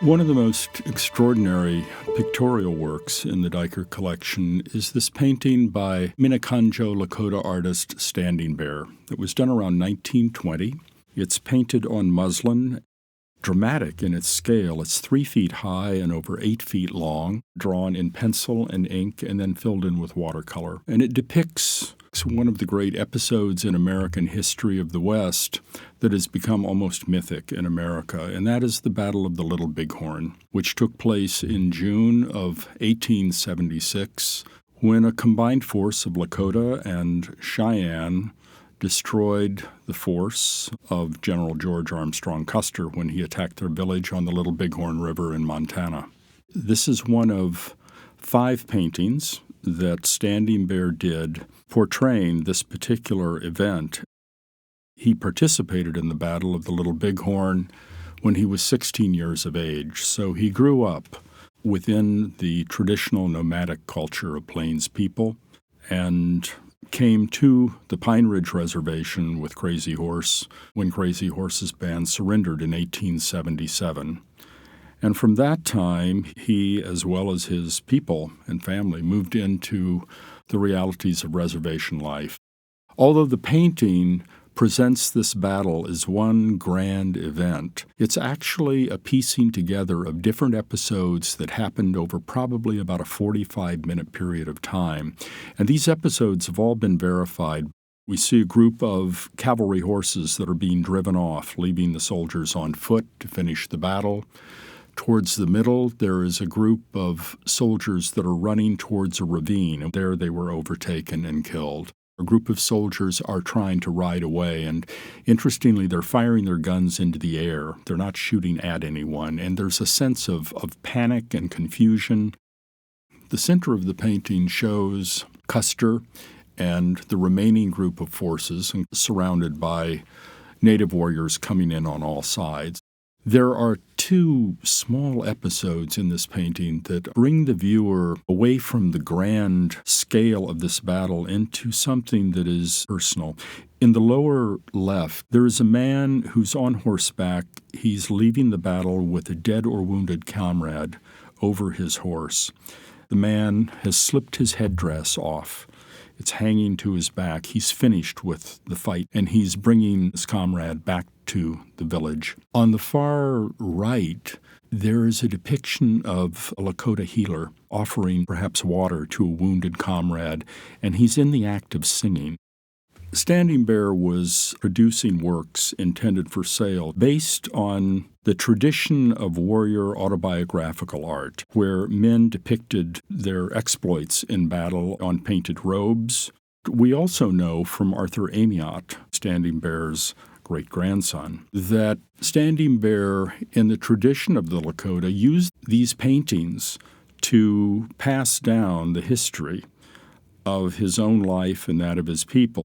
One of the most extraordinary pictorial works in the Diker collection is this painting by Minakanjo Lakota artist Standing Bear. It was done around 1920. It's painted on muslin, dramatic in its scale. It's 3 feet high and over 8 feet long, drawn in pencil and ink and then filled in with watercolor. And it depicts one of the great episodes in American history of the West that has become almost mythic in America, and that is the Battle of the Little Bighorn, which took place in June of 1876 when a combined force of Lakota and Cheyenne destroyed the force of General George Armstrong Custer when he attacked their village on the Little Bighorn River in Montana. This is one of 5 paintings that Standing Bear did portraying this particular event. He participated in the Battle of the Little Bighorn when he was 16 years of age, so he grew up within the traditional nomadic culture of Plains people and came to the Pine Ridge Reservation with Crazy Horse when Crazy Horse's band surrendered in 1877. And from that time, he, as well as his people and family, moved into the realities of reservation life. Although the painting presents this battle as one grand event, it's actually a piecing together of different episodes that happened over probably about a 45-minute period of time. And these episodes have all been verified. We see a group of cavalry horses that are being driven off, leaving the soldiers on foot to finish the battle. Towards the middle, there is a group of soldiers that are running towards a ravine, and there they were overtaken and killed. A group of soldiers are trying to ride away, and interestingly, they're firing their guns into the air. They're not shooting at anyone, and there's a sense of panic and confusion. The center of the painting shows Custer and the remaining group of forces, surrounded by native warriors coming in on all sides. There are 2 small episodes in this painting that bring the viewer away from the grand scale of this battle into something that is personal. In the lower left, there is a man who's on horseback. He's leaving the battle with a dead or wounded comrade over his horse. The man has slipped his headdress off. It's hanging to his back. He's finished with the fight, and he's bringing his comrade back to the village. On the far right, there is a depiction of a Lakota healer offering perhaps water to a wounded comrade, and he's in the act of singing. Standing Bear was producing works intended for sale based on the tradition of warrior autobiographical art, where men depicted their exploits in battle on painted robes. We also know from Arthur Amiot, Standing Bear's great-grandson, that Standing Bear, in the tradition of the Lakota, used these paintings to pass down the history of his own life and that of his people.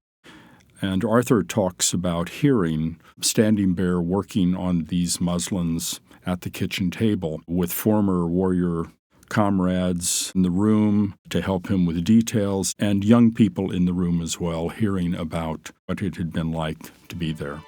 And Arthur talks about hearing Standing Bear working on these muslins at the kitchen table with former warrior comrades in the room to help him with details, and young people in the room as well, hearing about what it had been like to be there.